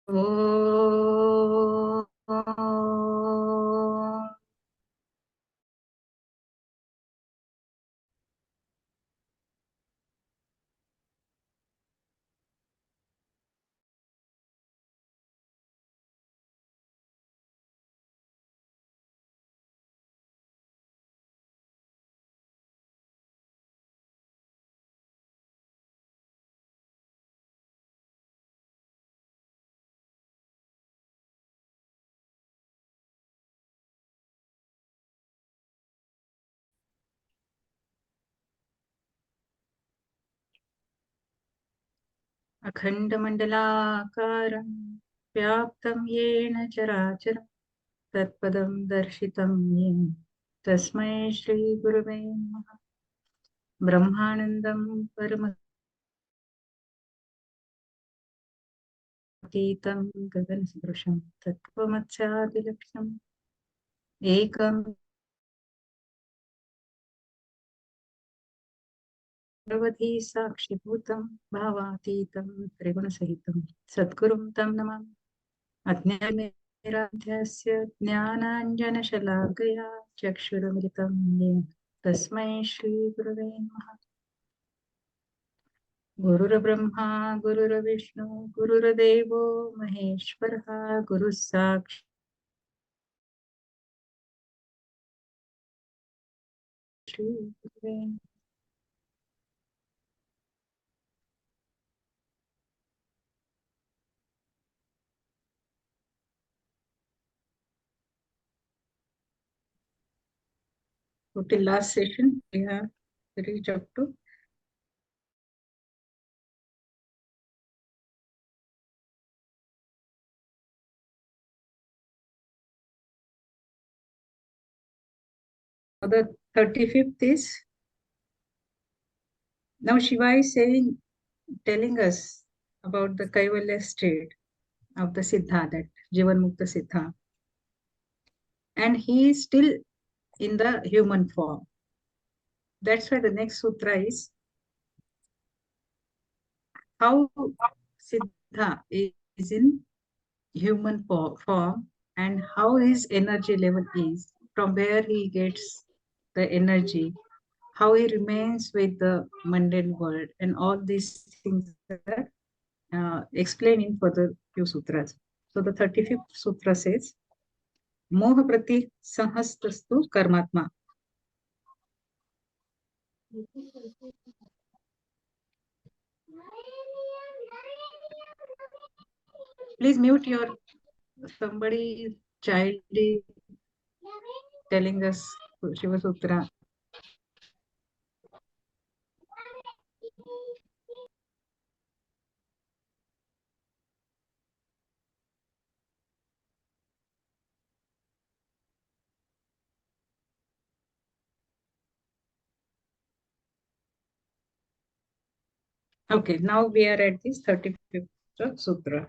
Oh. अखण्डमण्डलाकारं व्याप्तं येन चराचरं तत्पदं दर्शितं येन तस्मै श्रीगुरवे नमः। ब्रह्मानन्दं परमतीतं गगनसदृशं तत्त्वमस्यादिलक्ष्यम् एकं सर्वधी साक्षिभूतं भावातीतं त्रिगुणसहितं सद्गुरुं तं नमामि। अज्ञाननिराध्यास्य ज्ञानाञ्जनशलाकया चक्षुरुमिलितं येन तस्मै श्रीगुरवे नमः। गुरुर्ब्रह्मा गुरुर्विष्णु गुरुर्देवो महेश्वरः गुरुः साक्षात् श्रीगुरवे नमः। So till last session we have reached up to the 35th is now Shiva is telling us about the Kaivalya state of the Siddha, that Jivan Mukta Siddha, and he is still in the human form. That's why the next sutra is how Siddha is in human form and how his energy level is, from where he gets the energy, how he remains with the mundane world, and all these things are explained in further few sutras. So the 35th sutra says, Moha prati sahastastu karmatma. Please mute your somebody child is telling us Shiva Sutra. Okay, now we are at this 35th sutra.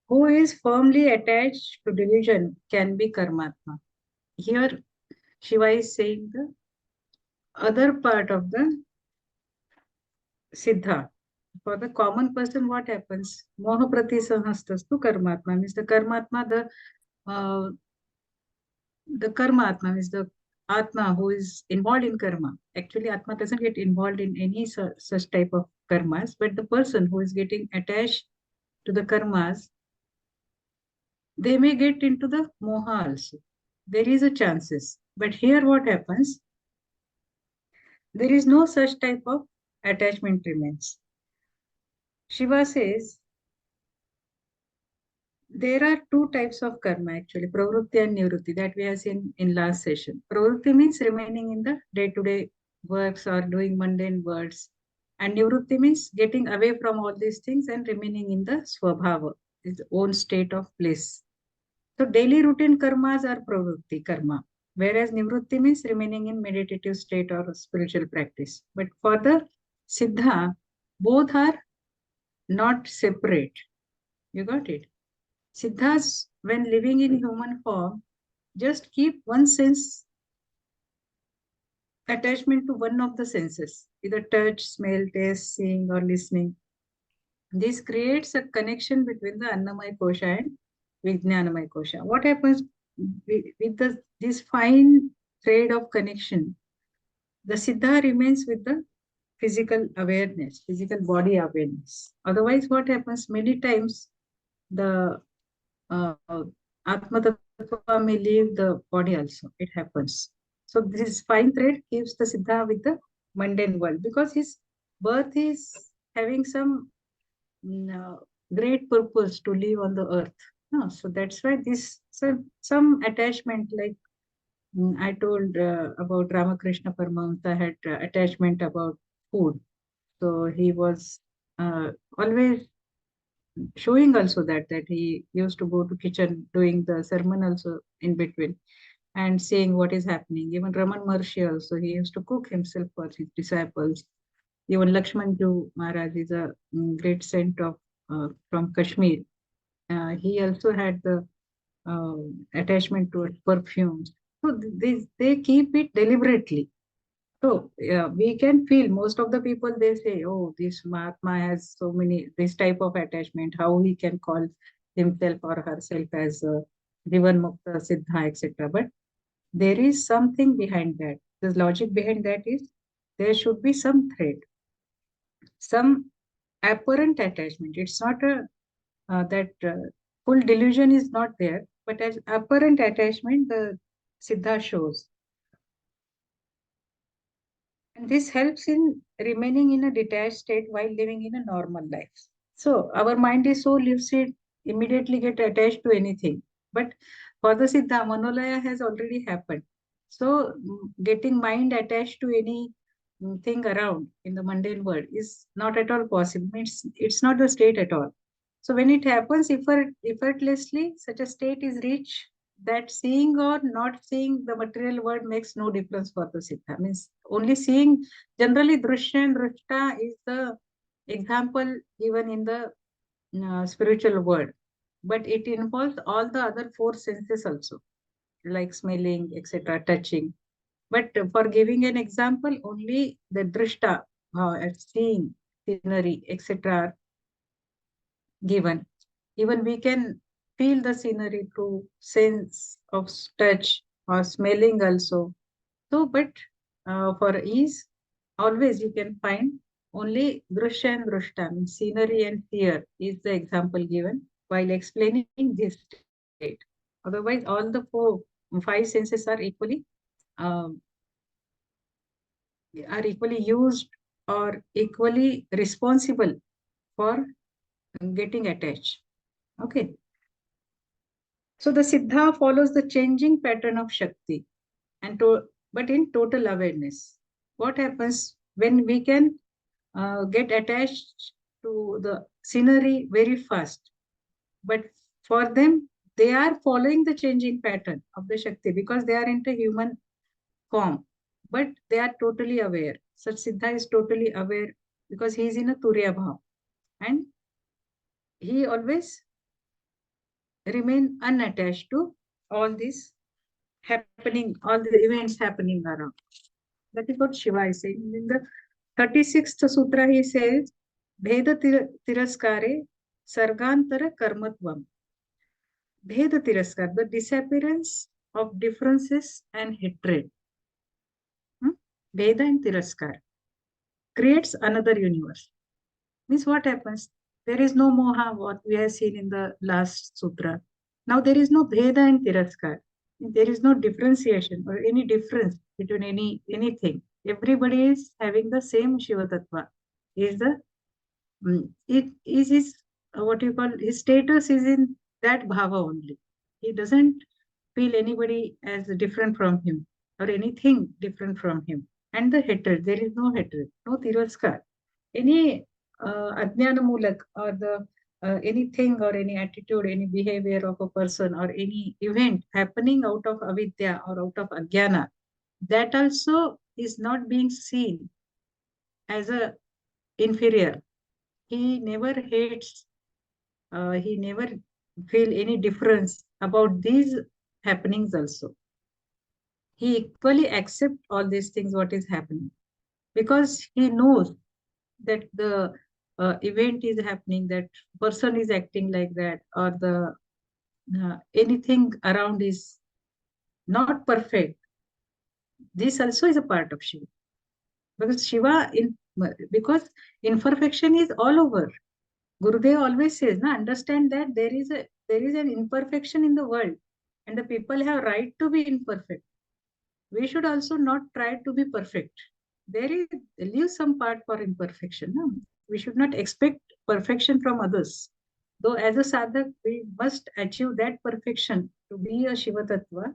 Who is firmly attached to delusion can be karmatma. Here, Shiva is saying the other part of the siddha. For the common person, what happens? Moha prati sahastastu karmatma means uh, the karma atma means the atma who is involved in karma. Actually, atma doesn't get involved in any such type of karmas, but the person who is getting attached to the karmas, they may get into the moha also. There is a chances. But here what happens? There is no such type of attachment remains. Shiva says there are two types of karma actually, pravrutti and nivrutti, that we have seen in last session. Pravrutti means remaining in the day-to-day works or doing mundane works. And nivrutti means getting away from all these things and remaining in the swabhava, its own state of bliss. So daily routine karmas are pravrutti karma, whereas nivrutti means remaining in meditative state or spiritual practice. But for the siddha, both are not separate. You got it? Siddhas, when living in human form, just keep one sense attachment to one of the senses, either touch, smell, taste, seeing, or listening. This creates a connection between the Annamaya Kosha and Vijnanamaya Kosha. What happens with this fine thread of connection? The Siddha remains with the physical awareness, physical body awareness. Otherwise, what happens many times, the Atma Tattva may leave the body also. It happens. So this fine thread keeps the Siddha with the mundane world because his birth is having some great purpose to live on the earth. No, so that's why this some attachment, like I told about Ramakrishna Paramahamsa had attachment about food. So he was always showing also that he used to go to kitchen doing the sermon also in between and seeing what is happening. Even Raman Maharshi also, he used to cook himself for his disciples. Even Lakshman Ju Maharaj is a great saint of from Kashmir. He also had the uh, attachment towards perfumes. So they keep it deliberately. So yeah, we can feel most of the people they say, oh, this Mahatma has so many this type of attachment. How he can call himself or herself as Jivan Mukta Siddha, etc. But there is something behind that. The logic behind that is there should be some thread, some apparent attachment. It's not a that full delusion is not there, but as apparent attachment, the Siddha shows. And this helps in remaining in a detached state while living in a normal life. So our mind is so lucid, immediately get attached to anything. But for the Siddha, Manolaya has already happened. So getting mind attached to any thing around in the mundane world is not at all possible. It's not the state at all. So when it happens effortlessly, such a state is reached that seeing or not seeing the material world makes no difference for the Siddha. Means only seeing, generally Drishya and Drishta is the example given in the spiritual world, but it involves all the other four senses also, like smelling, etc., touching. But for giving an example, only the drishta, seeing scenery, etc., given. Even we can feel the scenery through sense of touch or smelling also. So, but for ease, always you can find only drishya and drushta, means scenery and fear is the example given while explaining this state. Otherwise, all the five senses um, are equally used or equally responsible for getting attached. Okay. So the Siddha follows the changing pattern of Shakti, but in total awareness. What happens when we can get attached to the scenery very fast? But for them, they are following the changing pattern of the Shakti because they are into human form, but they are totally aware. Such Siddha is totally aware because he is in a Turiya Bhav and he always remain unattached to all this happening, all the events happening around. That is what Shiva is saying. In the 36th sutra, he says, Bheda tiraskare sargantara karmatvam. Bheda tiraskar, the disappearance of differences and hatred. Hmm? Bheda and tiraskar creates another universe. Means what happens? There is no moha, what we have seen in the last sutra. Now there is no bheda and tiraskar. There is no differentiation or any difference between anything. Everybody is having the same Shiva Tattva. Is the it is his what you call his status is in that bhava only. He doesn't feel anybody as different from him or anything different from him. And the hatred, there is no hatred, no tiraskar. Any ajnana mulak or the anything or any attitude, any behavior of a person or any event happening out of avidya or out of ajnana, that also is not being seen as a inferior. He never hates, he never feel any difference about these happenings also. He equally accept all these things what is happening because he knows that the event is happening, that person is acting like that, or the anything around is not perfect. This also is a part of Shiva, because Shiva in because imperfection is all over. Gurudev always says, "Na, understand that there is an imperfection in the world, and the people have right to be imperfect. We should also not try to be perfect. There is leave some part for imperfection. No? We should not expect perfection from others. Though as a sadhak, we must achieve that perfection to be a Shiva Tattva.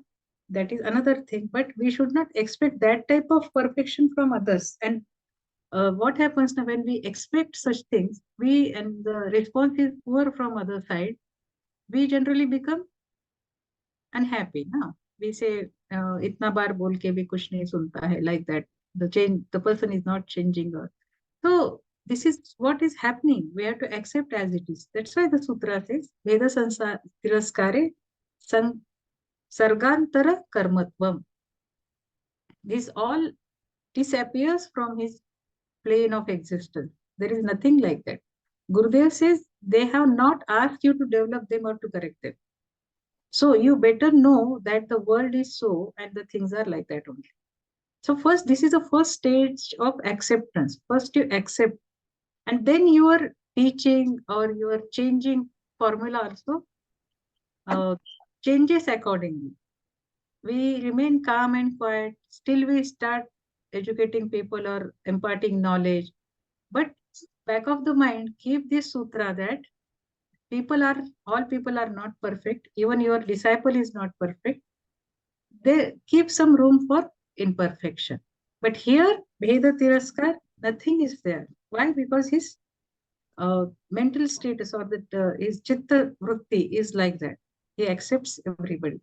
That is another thing. But we should not expect that type of perfection from others. And what happens now when we expect such things, we and the response is poor from other side, we generally become unhappy. Na? We say, itna bar bol ke bhi kuch nahi sunta hai, like that. The person is not changing. So this is what is happening. We have to accept as it is. That's why the sutra says, Veda tiraskare sang sargantara karmatvam. This all disappears from his plane of existence. There is nothing like that. Gurudev says they have not asked you to develop them or to correct them. So you better know that the world is so and the things are like that only. So first, this is the first stage of acceptance. First you accept, and then your teaching or your changing formula also uh, changes accordingly. We remain calm and quiet. Still we start educating people or imparting knowledge. But back of the mind, keep this sutra that all people are not perfect. Even your disciple is not perfect. They keep some room for imperfection. But here, Bheda Tiraskar, nothing is there. Why? Because his mental status or that his chitta vritti is like that. He accepts everybody.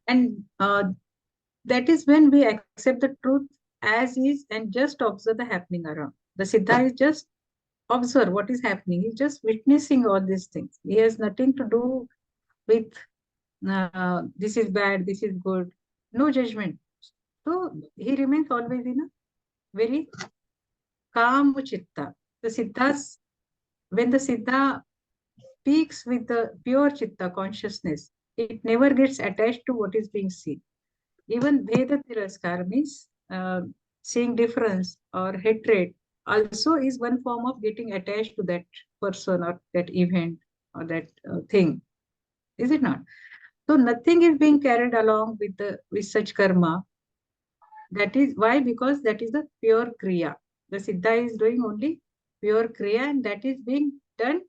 And that is when we accept the truth as is and just observe the happening around. The Siddha is just observe what is happening. He's just witnessing all these things. He has nothing to do with this is bad, this is good. No judgment. So he remains always in a very calm chitta. The Siddhas, when the Siddha speaks with the pure chitta consciousness, it never gets attached to what is being seen. Even Veda Tiraskar means seeing difference or hatred also is one form of getting attached to that person or that event or that thing. Is it not? So nothing is being carried along with such karma. That is why, because that is the pure kriya. The Siddha is doing only pure kriya, and that is being done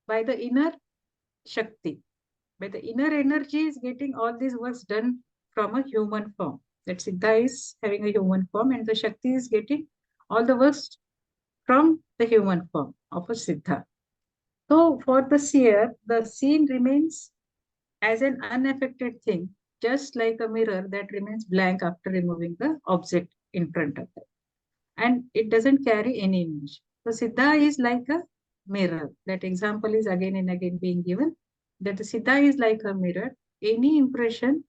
by the inner Shakti. By the inner energy is getting all these works done from a human form. That Siddha is having a human form, and the Shakti is getting all the works from the human form of a Siddha. So for the seer, the scene remains as an unaffected thing, just like a mirror that remains blank after removing the object in front of it. And it doesn't carry any image. So Siddha is like a mirror. That example is again and again being given. That the Siddha is like a mirror. Any impression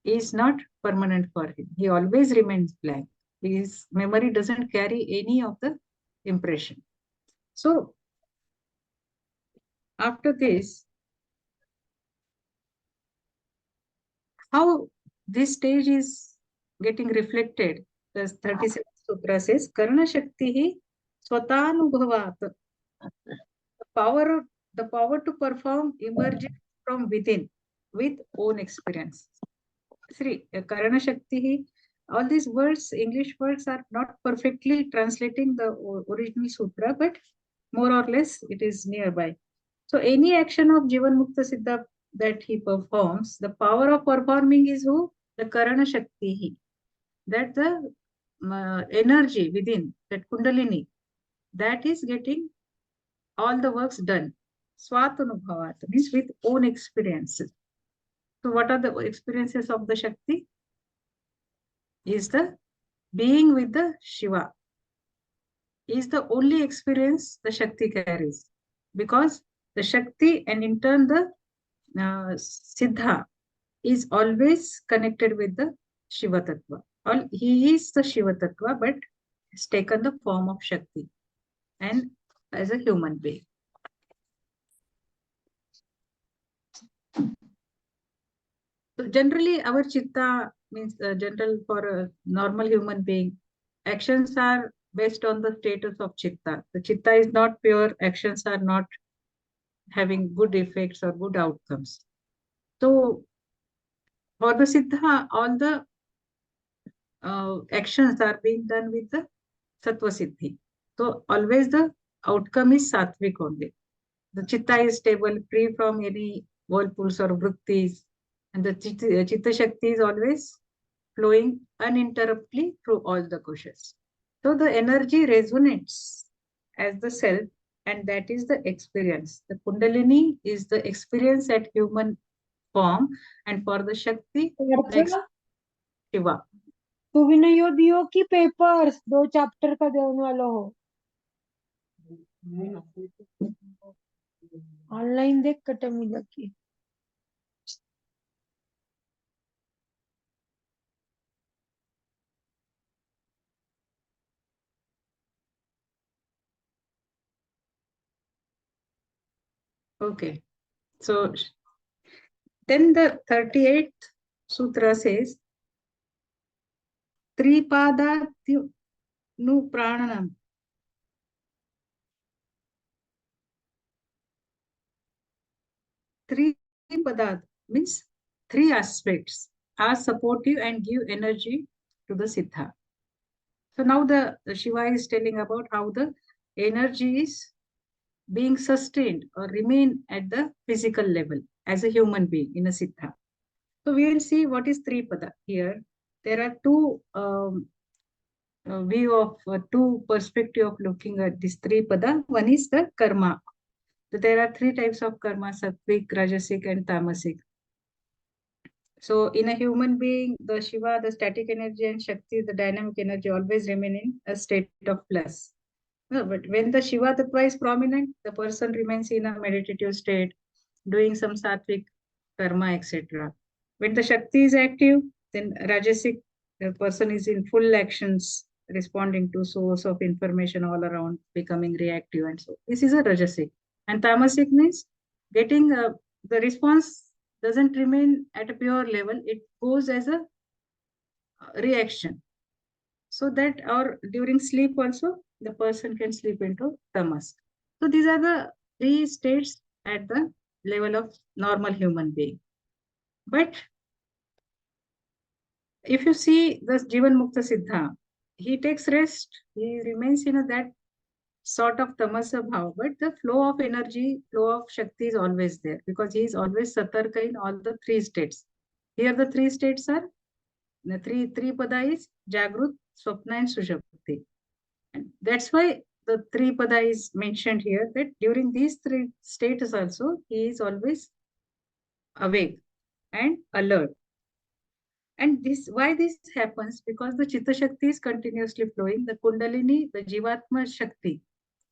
is not permanent for him. He always remains blank. His memory doesn't carry any of the impression. So after this, how this stage is getting reflected, the 37th Sutra says, Karna Shakti Swatanubhavat. Power, the power to perform emerges from within with own experience. See, Karana Shakti, all these words, English words, are not perfectly translating the original sutra, but more or less it is nearby. So any action of Jivan Mukta Siddha that he performs, the power of performing is who? The Karana Shakti. That the energy within, that Kundalini, that is getting all the works done. Swatanubhavat means with own experiences. So what are the experiences of the Shakti? Is the being with the Shiva. Is the only experience the Shakti carries. Because the Shakti and in turn the Siddha is always connected with the Shiva Tattva. He is the Shiva Tattva, but has taken the form of Shakti and as a human being. So generally, our chitta means general for a normal human being. Actions are based on the status of chitta. The chitta is not pure. Actions are not having good effects or good outcomes. So for the siddha, all the actions are being done with the sattva siddhi. So always the outcome is sattvic only. The chitta is stable, free from any whirlpools or vrittis, and the chitta shakti is always flowing uninterruptedly through all the koshas. So the energy resonates as the self, and that is the experience. The Kundalini is the experience at human form, and for the Shakti, the Shiva. तू भी नहीं हो दियो कि papers 2 chapter का देने वाला हो ऑनलाइन देख कटे मिला की Okay. So then the 38th sutra says, Tripada nu prananam. Three padat means three aspects are supportive and give energy to the siddha. So now the Shiva is telling about how the energy is being sustained or remain at the physical level as a human being in a siddha. So we will see what is Tripada here. There are two view of two perspective of looking at this Tripada. One is the karma. So there are three types of karma: sattvic, rajasic, and tamasic. So in a human being, the Shiva, the static energy, and Shakti, the dynamic energy, always remain in a state of plus. No, but when the Shiva Tattva is prominent, the person remains in a meditative state, doing some sattvic karma, etc. When the Shakti is active, then Rajasic, the person is in full actions, responding to source of information all around, becoming reactive, and so this is a Rajasic. And Tamasic means getting the response doesn't remain at a pure level; it goes as a reaction. So that or during sleep also the person can sleep into tamas. So these are the three states at the level of normal human being. But if you see the Jivan Mukta Siddha, he takes rest, he remains in a, that sort of tamasa bhav, but the flow of energy, flow of Shakti is always there because he is always satarka in all the three states. Here the three states are, the three pada is Jagrut, Swapna and Sushapti. And that's why the three pada is mentioned here that during these three states also, he is always awake and alert. And this why this happens because the Chitta Shakti is continuously flowing, the Kundalini, the Jivatma Shakti,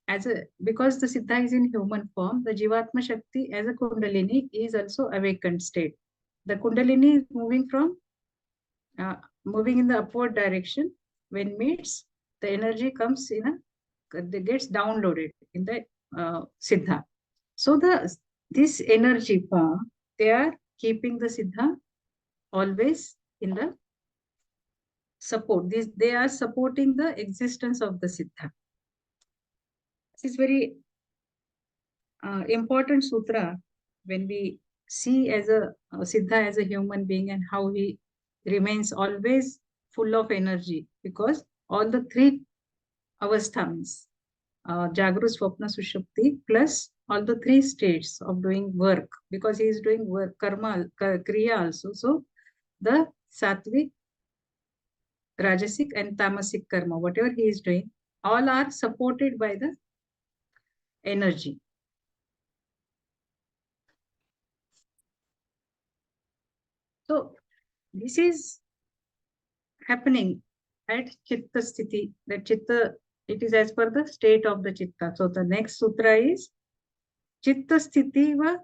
as a because the Siddha is in human form, the Jivatma Shakti as a Kundalini is also awakened state. The Kundalini is uh, moving in the upward direction. When meets, the energy comes in a gets downloaded in the Siddha. So this energy form, they are keeping the Siddha always in the support. They are supporting the existence of the Siddha. This is very important sutra when we see as a Siddha as a human being and how he remains always full of energy because all the three avasthamis, Jagrut, Swapna, Sushupti, plus all the three states of doing work because he is doing work, karma, kriya also. So the sattvic, rajasic, and tamasic karma, whatever he is doing, all are supported by the energy. So this is happening at chitta sthiti. That chitta, it is as per the state of the chitta. So the next sutra is chitta sthiti va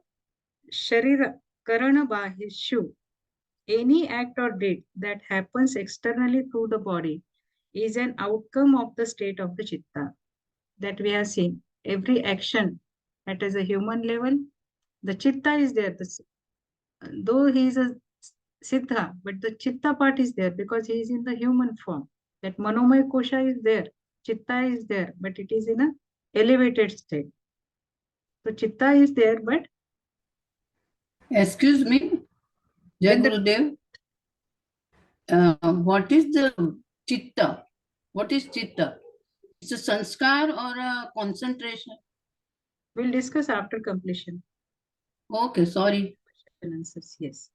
sharira karana bahishu. Any act or deed that happens externally through the body is an outcome of the state of the chitta that we have seen. Every action that is a human level, the chitta is there. Though he is a siddha, but the chitta part is there because he is in the human form. That manomaya kosha is there, chitta is there, but it is in a elevated state. So chitta is there, but Excuse me, Jai when the Gurudev. What is the chitta? What is chitta? It's a sanskar or a concentration? we'll discuss after completion. Okay, sorry. And answers, yes.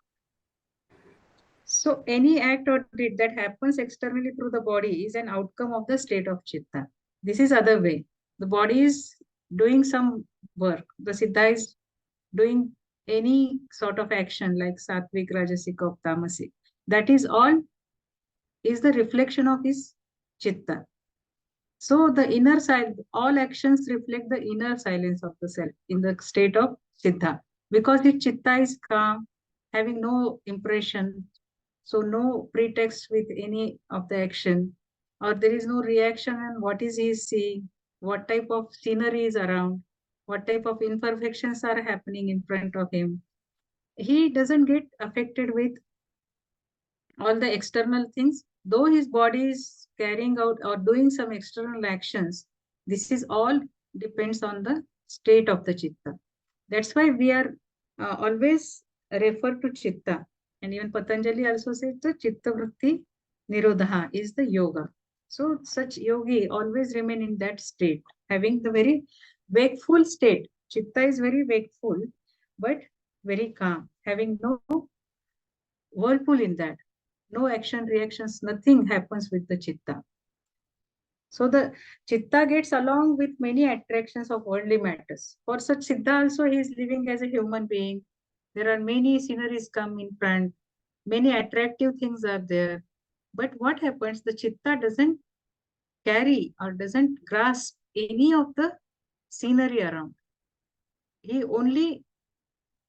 So any act or deed that happens externally through the body is an outcome of the state of chitta. This is other way. The body is doing some work. The siddha is doing any sort of action like sattvic, rajasic, or tamasic. That is all is the reflection of his chitta. So the inner side, all actions reflect the inner silence of the self in the state of siddha. Because the chitta is calm, having no impression, so no pretext with any of the action, or there is no reaction on what is he seeing, what type of scenery is around, what type of imperfections are happening in front of him. He doesn't get affected with all the external things, though his body is carrying out or doing some external actions. This is all depends on the state of the chitta. That's why we are always refer to chitta. And even Patanjali also says the chitta vritti nirodha is the yoga. So such yogi always remain in that state, having the very wakeful state. Chitta is very wakeful, but very calm, having no whirlpool in that. No action, reactions, nothing happens with the chitta. So the chitta gets along with many attractions of worldly matters. For such siddha also he is living as a human being. There are many sceneries come in front, many attractive things are there. But what happens? The chitta doesn't carry or doesn't grasp any of the scenery around. He only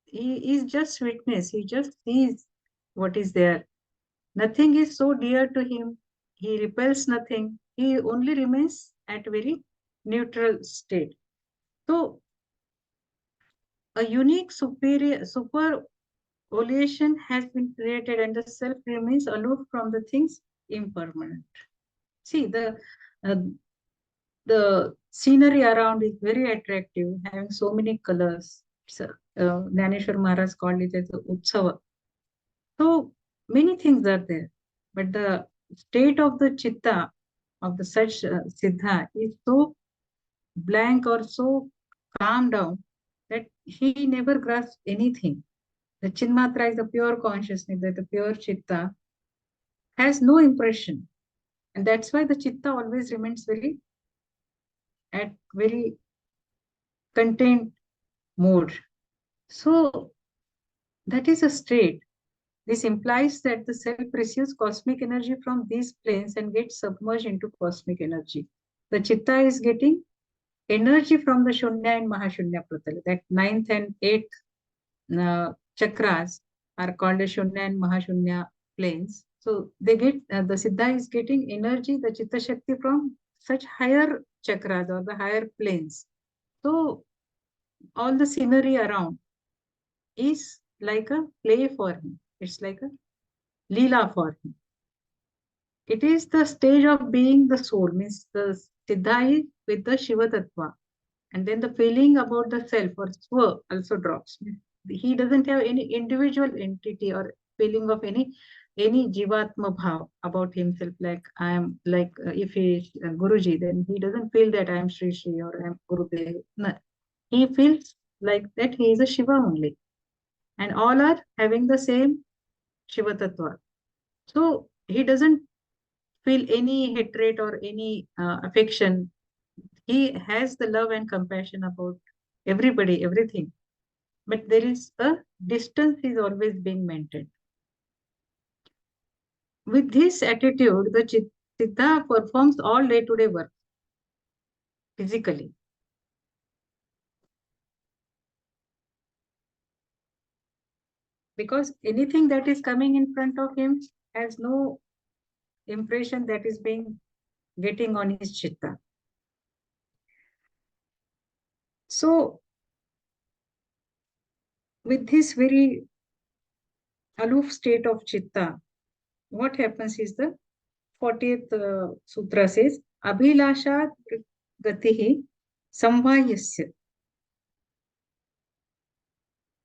he is just witness. He just sees what is there. Nothing is so dear to him. He repels nothing. He only remains at very neutral state. So a unique superolation has been created and the self remains aloof from the things impermanent. See, uh, the scenery around is very attractive, having so many colors. So, Dhaneshwar Maharaj called it as a Utsava. So many things are there, but the state of the chitta of the such siddha is so blank or so calm down that he never grasps anything. The chinmatra is the pure consciousness, that the pure chitta has no impression, and that's why the chitta always remains at very contained mode. So that is a state. This implies that the self receives cosmic energy from these planes and gets submerged into cosmic energy. The chitta is getting energy from the Shunya and Mahashunya Pratala. That ninth and eighth chakras are called as Shunya and Mahashunya planes. So they get the Siddha is getting energy, the Chitta Shakti from such higher chakras or the higher planes. So all the scenery around is like a play for him. It's like a lila for him. It is the stage of being the soul, means the Siddha is with the Shiva Tattva. And then the feeling about the self or swa also drops. He doesn't have any individual entity or feeling of any jivatma bhav about himself, like I am, like if he is Guruji, then he doesn't feel that I am Sri Sri or I am Gurudev. No. He feels like that he is a Shiva only. And all are having the same Shiva Tattva. So he doesn't feel any hatred or any affection. He has the love and compassion about everybody, everything. But there is a distance is always being maintained. With this attitude, the Siddha performs all day-to-day work physically. Because anything that is coming in front of him has no impression that is being getting on his chitta. So with this very aloof state of chitta, what happens is the 40th sutra says, Abhilasha gatihi samvayasya.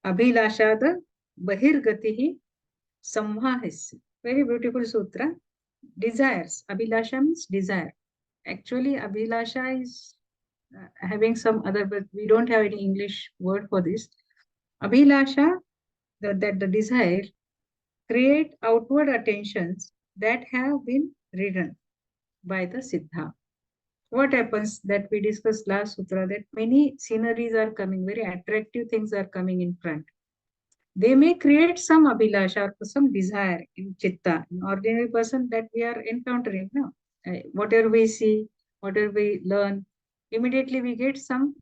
Abhilashada bahirgatihi samvahasya. Very beautiful sutra. Desires. Abhilasha means desire. Actually, Abhilasha is having some other, but we don't have any English word for this. Abhilasha, that the desire, create outward attentions that have been ridden by the Siddha. What happens that we discussed last sutra, that many sceneries are coming, very attractive things are coming in front. They may create some abhilasha or some desire in chitta, an ordinary person that we are encountering now. Whatever we see, whatever we learn, immediately we get some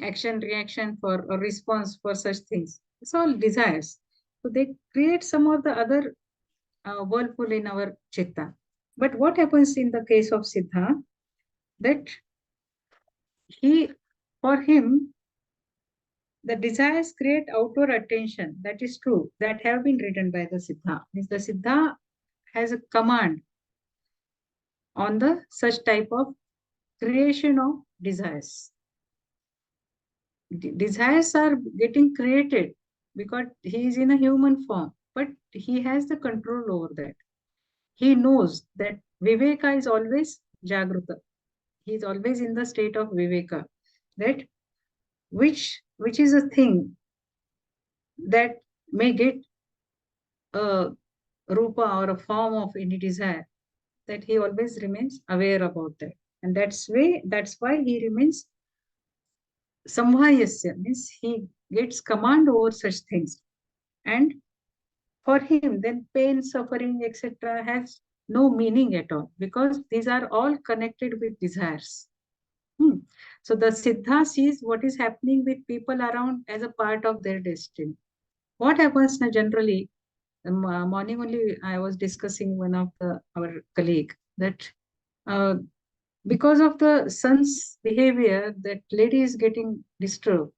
action, reaction for or response for such things. It's all desires. So they create some of the other whirlpool in our chitta. But what happens in the case of Siddha, that he, for him, the desires create outward attention. That is true. That have been written by the Siddha. Means the Siddha has a command on the such type of creation of desires. Desires are getting created because he is in a human form, but he has the control over that. He knows that Viveka is always Jagruta. He is always in the state of Viveka. That which is a thing that may get a rupa or a form of any desire, that he always remains aware about that. And that's why he remains samvayasya, means he gets command over such things. And for him, then pain, suffering, etc. has no meaning at all, because these are all connected with desires. So the Siddha sees what is happening with people around as a part of their destiny. What happens now generally, morning only I was discussing one of our colleague that because of the son's behavior, that lady is getting disturbed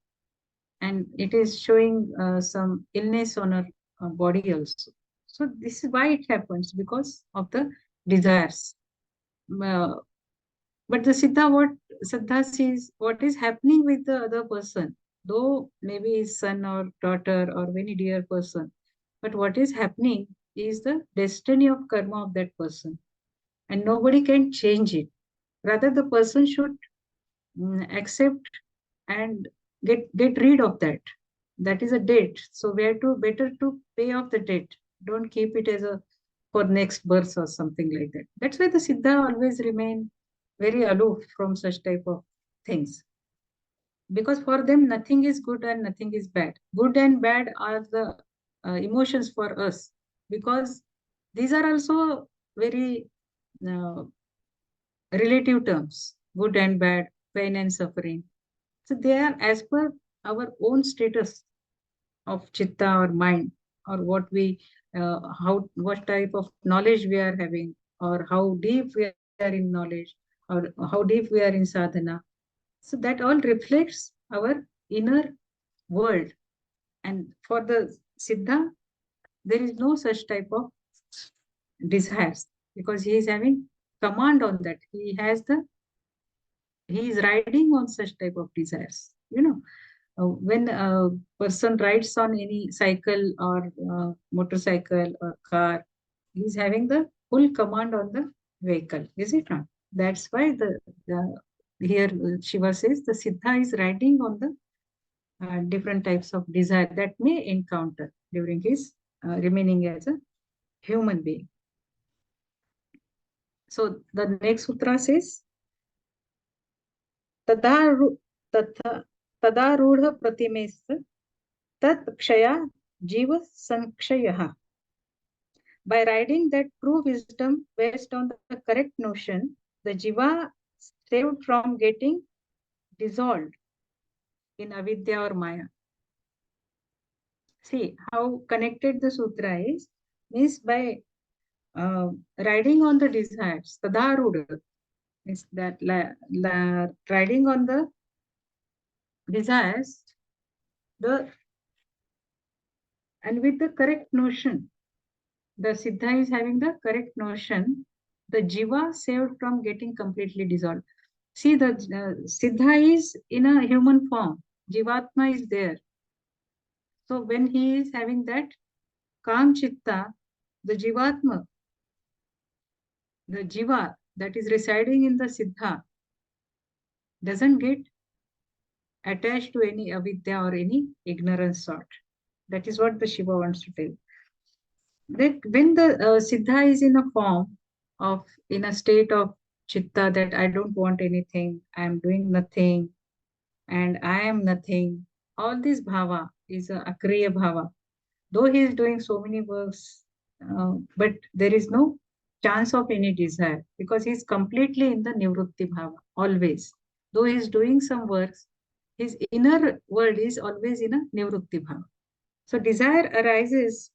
and it is showing some illness on her body also. So this is why it happens, because of the desires. Uh, but the Siddha sees what is happening with the other person, though maybe his son or daughter or very dear person. But what is happening is the destiny of karma of that person, and nobody can change it. Rather, the person should accept and get rid of that. That is a debt. So we have to better to pay off the debt. Don't keep it as a for next birth or something like that. That's why the Siddha always remain very aloof from such type of things, because for them nothing is good and nothing is bad. Good and bad are the emotions for us, because these are also very uh, relative terms, good and bad, pain and suffering. So they are as per our own status of chitta or mind, or what we, what type of knowledge we are having, or how deep we are in knowledge, or how deep we are in sadhana. So that all reflects our inner world. And for the Siddha, there is no such type of desires, because he is having command on that. He is riding on such type of desires. When a person rides on any cycle or motorcycle or car, he's having the full command on the vehicle, is it not? That's why the here Shiva says the Siddha is riding on the different types of desire that may encounter during his remaining as a human being. So the next sutra says, तदारू तदारूढ़ प्रतिमेस्त tat kshaya jiva sankshayaha. By riding that true wisdom based on the correct notion, the jiva saved from getting dissolved in avidya or maya. See how connected the sutra is. Means by riding on the desires, tadaruda, is that riding on the desires, the and with the correct notion, the Siddha is having the correct notion, the Jiva saved from getting completely dissolved. See, the Siddha is in a human form, Jivatma is there. So when he is having that calm chitta, the Jivatma, the Jiva that is residing in the Siddha, doesn't get attached to any avidya or any ignorance sort. That is what the Shiva wants to tell. That when the Siddha is in a form of, in a state of chitta, that I don't want anything, I am doing nothing, and I am nothing, all this bhava is a akriya bhava. Though he is doing so many works, but there is no chance of any desire because he is completely in the nivrutti bhava, always. Though he is doing some works, his inner world is always in a nivrutti bhava. So desire arises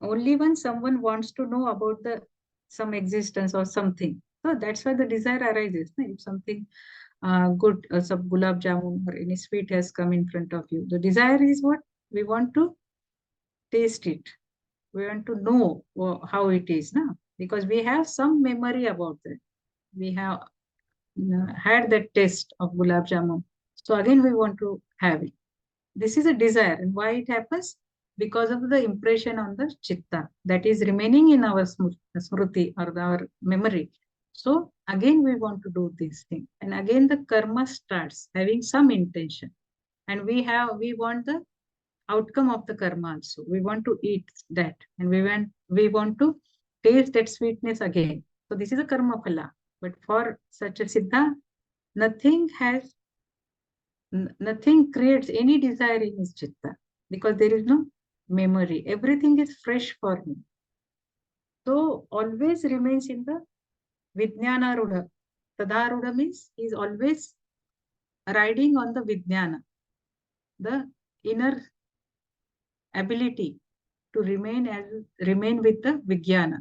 only when someone wants to know about the some existence or something. So that's why the desire arises. If something good, some gulab jamun or any sweet has come in front of you, the desire is what? We want to taste it. We want to know how it is now, because we have some memory about that. We have had that taste of gulab jamun. So again, we want to have it. This is a desire. And why it happens? Because of the impression on the chitta that is remaining in our smruti or our memory. So again, we want to do this thing. And again, the karma starts having some intention. And we want the outcome of the karma also. We want to eat that. And we want to taste that sweetness again. So this is a karma phala. But for such a siddha, nothing has nothing creates any desire in his chitta because there is no memory. Everything is fresh for him. So always remains in the Vijnana Rudha. Tadaruda means he is always riding on the Vijnana, the inner ability to remain with the Vijnana.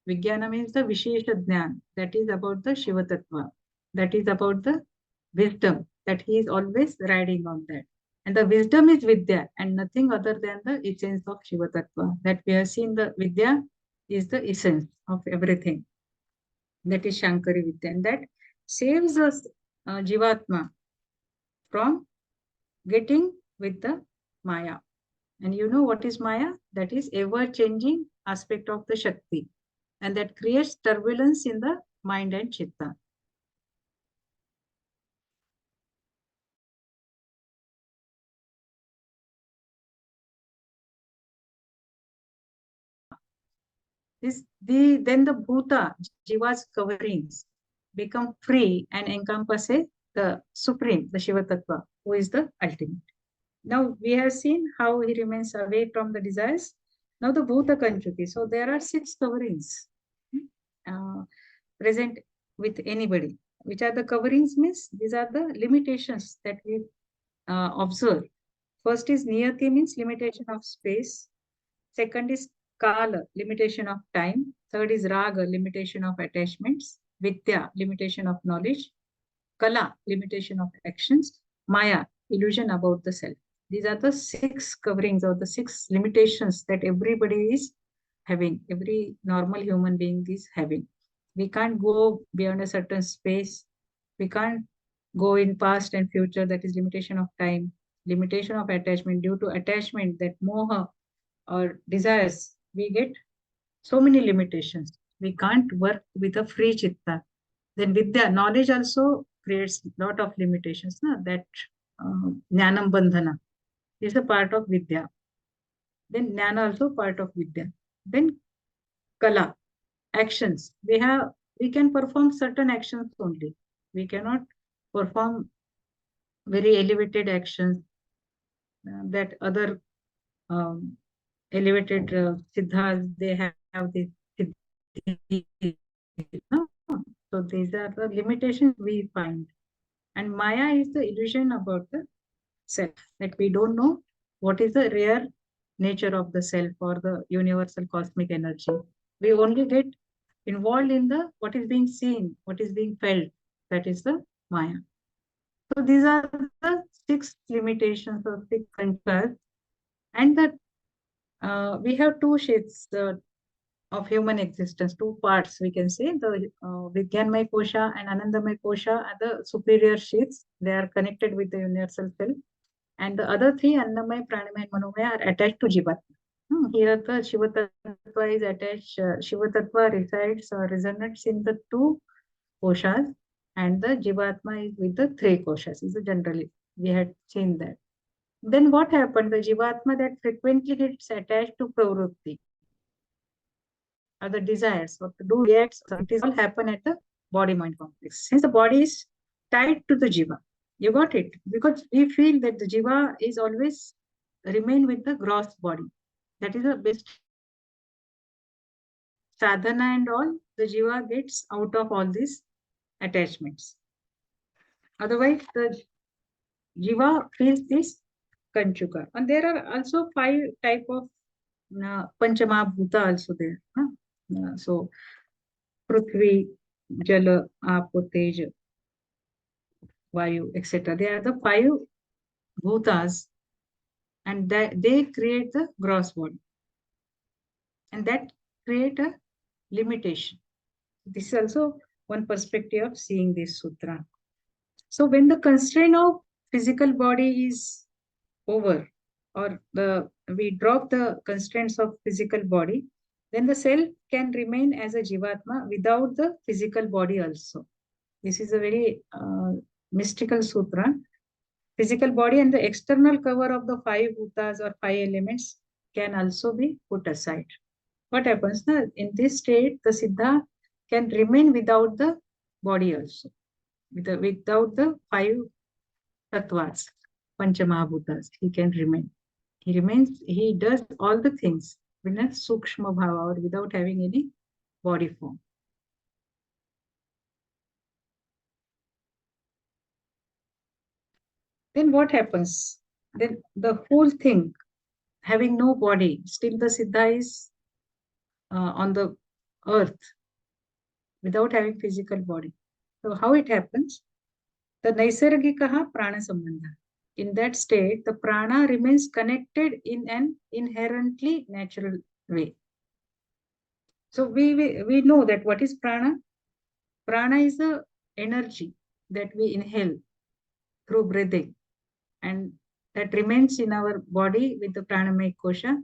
Vijnana means the Vishesha Jnana, that is about the Shiva Tattva, that is about the wisdom, that he is always riding on that. And the wisdom is Vidya and nothing other than the essence of Shiva Tattva. That we have seen, the Vidya is the essence of everything. That is Shankari Vidya. And that saves us, Jivatma, from getting with the Maya. And you know what is Maya? That is ever-changing aspect of the Shakti. And that creates turbulence in the mind and chitta. Then the Bhuta, Jiva's coverings, become free and encompass the Supreme, the Shiva Tattva, who is the ultimate. Now we have seen how he remains away from the desires. Now the Bhuta Kanchuki. So there are 6 coverings present with anybody. Which are the coverings means? These are the limitations that we observe. First is Niyati means limitation of space. Second is Kala, limitation of time. Third is Raga, limitation of attachments. Vidya, limitation of knowledge. Kala, limitation of actions. Maya, illusion about the self. These are the 6 coverings or the 6 limitations that everybody is having. Every normal human being is having. We can't go beyond a certain space. We can't go in past and future. That is limitation of time. Limitation of attachment. Due to attachment, that moha or desires, we get so many limitations. We can't work with a free chitta. Then Vidya, knowledge also creates a lot of limitations. Na? That Jnanam Bandhana is a part of Vidya. Then Jnana also part of Vidya. Then Kala, actions. We can perform certain actions only. We cannot perform very elevated actions that other elevated siddhas, they have this. No? So these are the limitations we find. And Maya is the illusion about the self, that we don't know what is the real nature of the self or the universal cosmic energy. We only get involved in the what is being seen, what is being felt. That is the Maya. So these are the 6 limitations or 6 contours. And we have 2 shades of human existence, 2 parts, we can say. The Vijnanmaya Kosha and Anandamaya Kosha are the superior shades. They are connected with the universal self. And the other 3, Annamaya, Pranamaya, and Manomaya, are attached to Jivatma. Here the Shiva Tattva is attached. Shiva Tattva resides or resonates in the 2 koshas, and the Jivatma is with the 3 koshas. Is generally we had seen that. Then what happened? The Jivatma that frequently gets attached to pravrutti, or the desires, or to do reacts, it is all happen at the body-mind complex. Since the body is tied to the Jiva, you got it? Because we feel that the Jiva is always remain with the gross body. That is the best sadhana and all. The Jiva gets out of all these attachments. Otherwise, the Jiva feels this Kanchuka. And there are also 5 type of Panchama Bhuta also there. So, Prithvi, Jala, Apo, Teja, Vayu, etc. They are the 5 Bhutas, and they create the gross body. And that create a limitation. This is also one perspective of seeing this sutra. So when the constraint of physical body is over, or we drop the constraints of physical body, then the self can remain as a Jivatma without the physical body also. This is a very mystical sutra. Physical body and the external cover of the 5 bhutas or 5 elements can also be put aside. What happens now? In this state, the Siddha can remain without the body also, without the 5 tattvas, Panchamahabhutas. He can remain. He remains, he does all the things in a Sukshma Bhava, or without having any body form. Then what happens? Then the whole thing, having no body, still the Siddha is on the earth without having physical body. So how it happens? The Naisargikaha Prana Sambandha. In that state, the prana remains connected in an inherently natural way. So we know that what is prana? Prana is the energy that we inhale through breathing, and that remains in our body with the pranamaya kosha.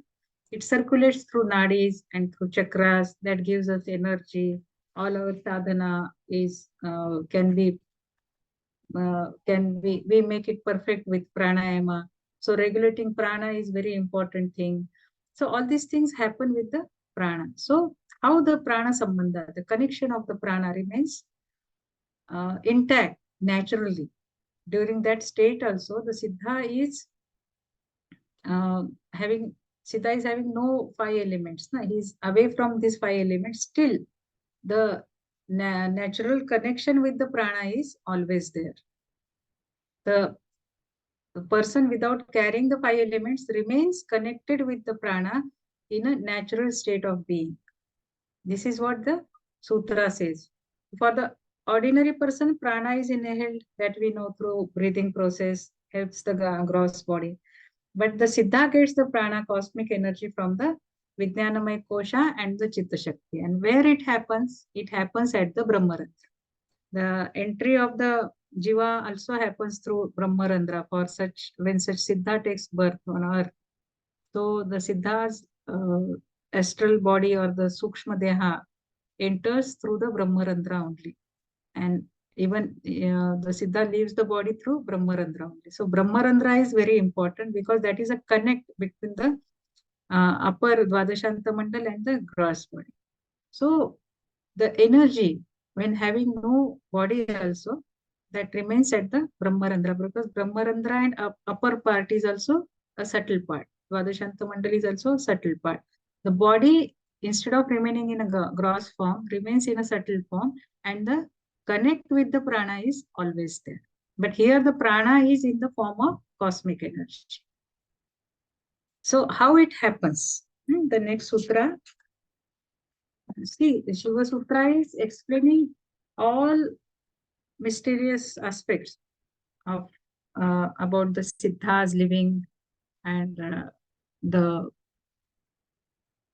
It circulates through nadis and through chakras. That gives us energy. All our sadhana is we make it perfect with pranayama. So regulating prana is very important thing. So all these things happen with the prana. So how the prana sambandha, the connection of the prana remains intact naturally. During that state also, the Siddha is having no 5 elements. He's away from these 5 elements. Still, the natural connection with the prana is always there. The person without carrying the 5 elements remains connected with the prana in a natural state of being. This is what the sutra says. For the ordinary person, prana is inhaled, that we know through breathing process, helps the gross body. But the Siddha gets the prana, cosmic energy, from the Vijnanamaya Kosha and the Chitta Shakti. And where it happens at the Brahmarandra. The entry of the Jiva also happens through Brahmarandra when such Siddha takes birth on earth. So the Siddha's astral body, or the Sukshma Deha, enters through the Brahmarandra only. And even the Siddha leaves the body through Brahmarandra only. So Brahmarandra is very important because that is a connect between the upper Dvadashanta Mandal and the gross body. So the energy, when having no body also, that remains at the Brahmarandra, because Brahmarandra and upper part is also a subtle part. Dvadashanta Mandal is also a subtle part. The body, instead of remaining in a gross form, remains in a subtle form, and the connect with the prana is always there. But here the prana is in the form of cosmic energy. So how it happens? The next sutra. see, the Shiva Sutra is explaining all mysterious aspects of about the siddhas living and the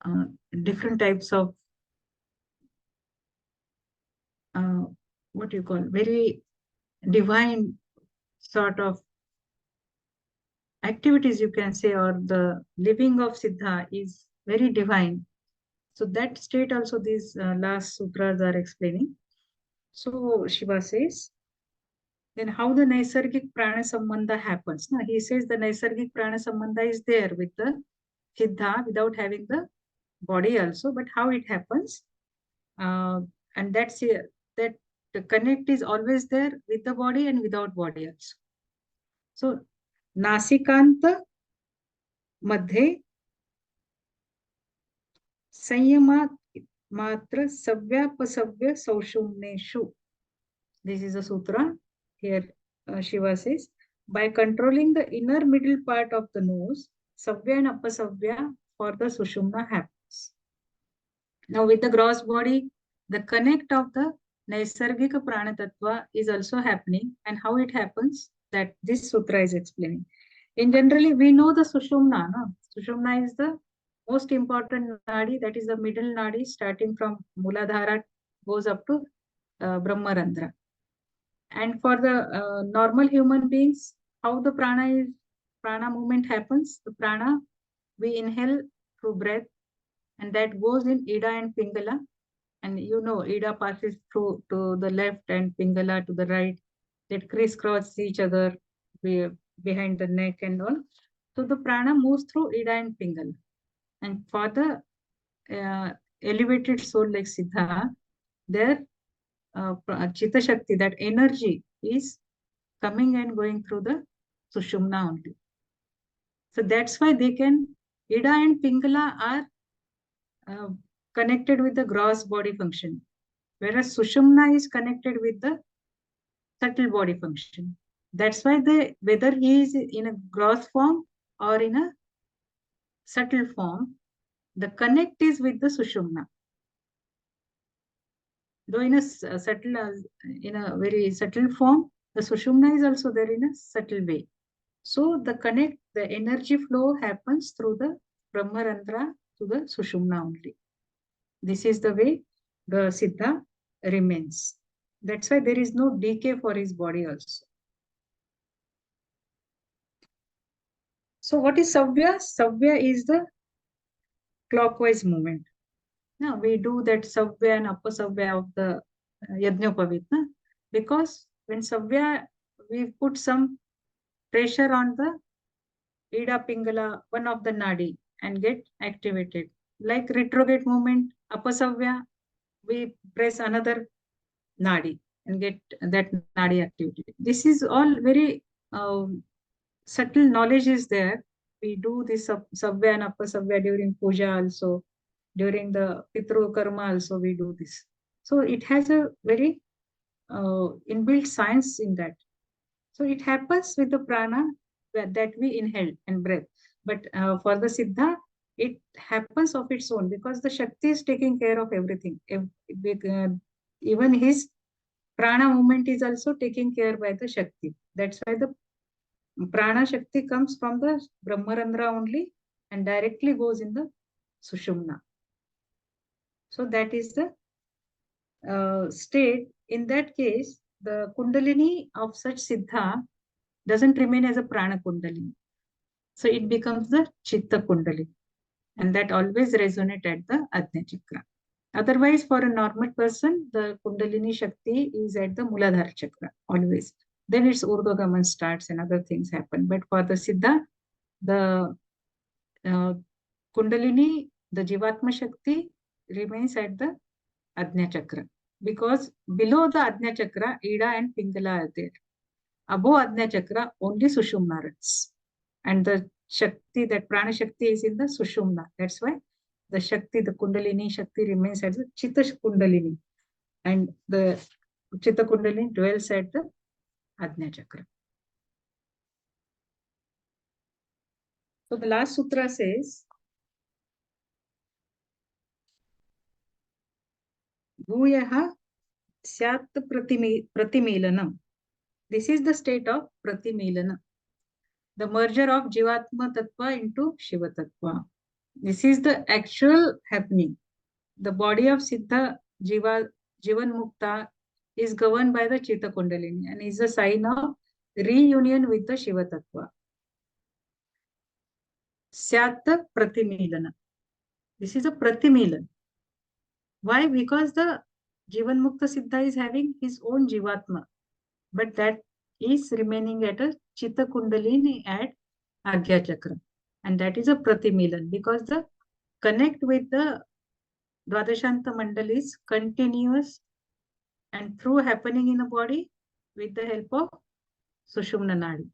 uh, different types of uh, what you call very divine sort of activities, you can say, or the living of siddha is very divine. So that state also these last sutras are explaining. So Shiva says, then how the Naisargik Prana Sambandha happens. Now he says the Naisargik Prana Sambandha is there with the Siddha without having the body also, but how it happens. And that the connect is always there with the body and without body also. So Nasikanta Madhe Sanyama Matra Savyapasavya Saushumneshu. This is a sutra. Here Shiva says, by controlling the inner middle part of the nose, Savya and Apasavya for the Sushumna happens. Now with the gross body, the connect of the Naisargika Prana Tattva is also happening. And how it happens, that this sutra is explaining. In generally, we know the Sushumna. No? Sushumna is the most important nadi, that is the middle nadi, starting from Muladhara, goes up to Brahmarandra. And for the normal human beings, how the prana movement happens, the prana we inhale through breath, and that goes in Ida and Pingala. And you know, Ida passes through to the left and Pingala to the right. That crisscross each other behind the neck and all. So the prana moves through Ida and Pingala. And for the elevated soul like Siddha, their Chitta Shakti, that energy is coming and going through the Sushumna only. So that's why they can, Ida and Pingala are connected with the gross body function, whereas Sushumna is connected with the subtle body function. That's why whether he is in a gross form or in a subtle form, the connect is with the Sushumna. Though in a in a very subtle form, the Sushumna is also there in a subtle way. So the energy flow happens through the Brahmarandra to the Sushumna only. This is the way the Siddha remains. That's why there is no decay for his body also. So what is Savya? Savya is the clockwise movement. Now we do that Savya and Apasavya of the Yajnopavit, because when Savya, we put some pressure on the Ida Pingala, one of the nadi, and get activated. Like retrograde movement, Apasavya, we press another nadi and get that nadi activated. This is all very subtle knowledge is there. We do this Savya and Apasavya during puja also, during the Pitru Karma also we do this. So it has a very inbuilt science in that. So it happens with the prana that we inhale and breath. But for the Siddha, it happens of its own because the Shakti is taking care of everything. Even his prana movement is also taken care by the Shakti. That's why the prana Shakti comes from the Brahmarandra only and directly goes in the Sushumna. So that is the state. In that case, the Kundalini of such Siddha doesn't remain as a prana Kundalini. So it becomes the Chitta Kundalini. And that always resonates at the Ajna Chakra. Otherwise, for a normal person, the Kundalini Shakti is at the Muladhara Chakra, always. Then its Urdhvagaman starts and other things happen. But for the Siddha, the Kundalini, the Jivatma Shakti remains at the Ajna Chakra. Because below the Ajna Chakra, Ida and Pingala are there. Above Ajna Chakra, only Sushumna runs. And the Shakti, that Prana Shakti is in the Sushumna. That's why the Shakti, the Kundalini Shakti remains as the Chitta Kundalini. And the Chitta Kundalini dwells at the Ajna Chakra. So the last sutra says, Bhuyaha Syat Pratimelanam. This is the state of Pratimilana, the merger of Jivatma Tattva into Shiva Tattva. This is the actual happening. The body of Siddha Jivan Mukta is governed by the Chitta Kundalini and is a sign of reunion with the Shiva Tattva. Syat Pratimilana. This is a Pratimilan. Why? Because the Jivan Mukta Siddha is having his own Jivatma, but that is remaining at a Chitta Kundalini at Agya Chakra. And that is a Pratimilan because the connect with the Dvadashanta Mandal is continuous and through happening in the body with the help of Sushumna Nadi.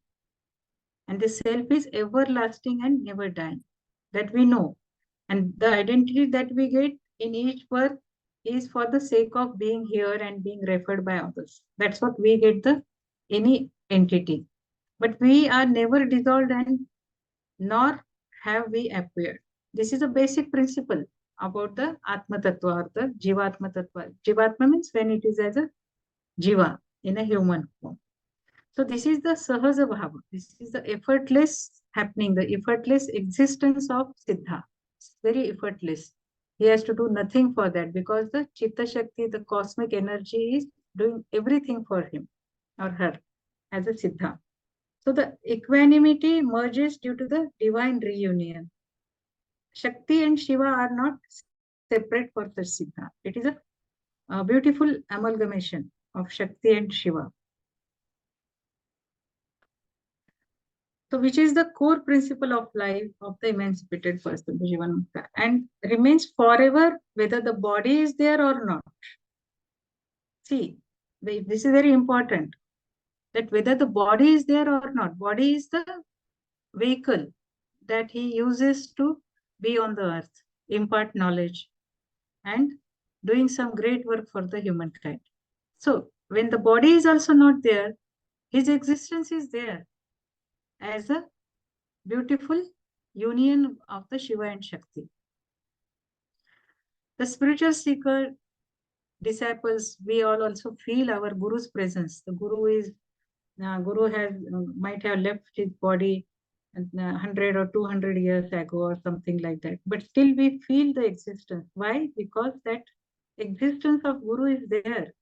And the self is everlasting and never dying. That we know. And the identity that we get in each birth is for the sake of being here and being referred by others. That's what we get the any entity. But we are never dissolved and nor have we appeared. This is a basic principle about the Atma Tattva or the Jivatma Tattva. Jivatma means when it is as a Jiva in a human form. So this is the Sahaja Bhava. This is the effortless happening, the effortless existence of Siddha. It's very effortless. He has to do nothing for that because the Chitta Shakti, the cosmic energy is doing everything for him or her as a Siddha. So the equanimity merges due to the divine reunion. Shakti and Shiva are not separate for the Siddha. It is a beautiful amalgamation of Shakti and Shiva. So which is the core principle of life of the emancipated person, the Jivanmukta, and remains forever whether the body is there or not. See, this is very important, that whether the body is there or not, body is the vehicle that he uses to be on the earth, impart knowledge, and doing some great work for the humankind. So when the body is also not there, his existence is there as a beautiful union of the Shiva and Shakti. The spiritual seeker, disciples, we all also feel our Guru's presence. The Guru might have left his body 100 or 200 years ago or something like that. But still we feel the existence. Why? Because that existence of Guru is there.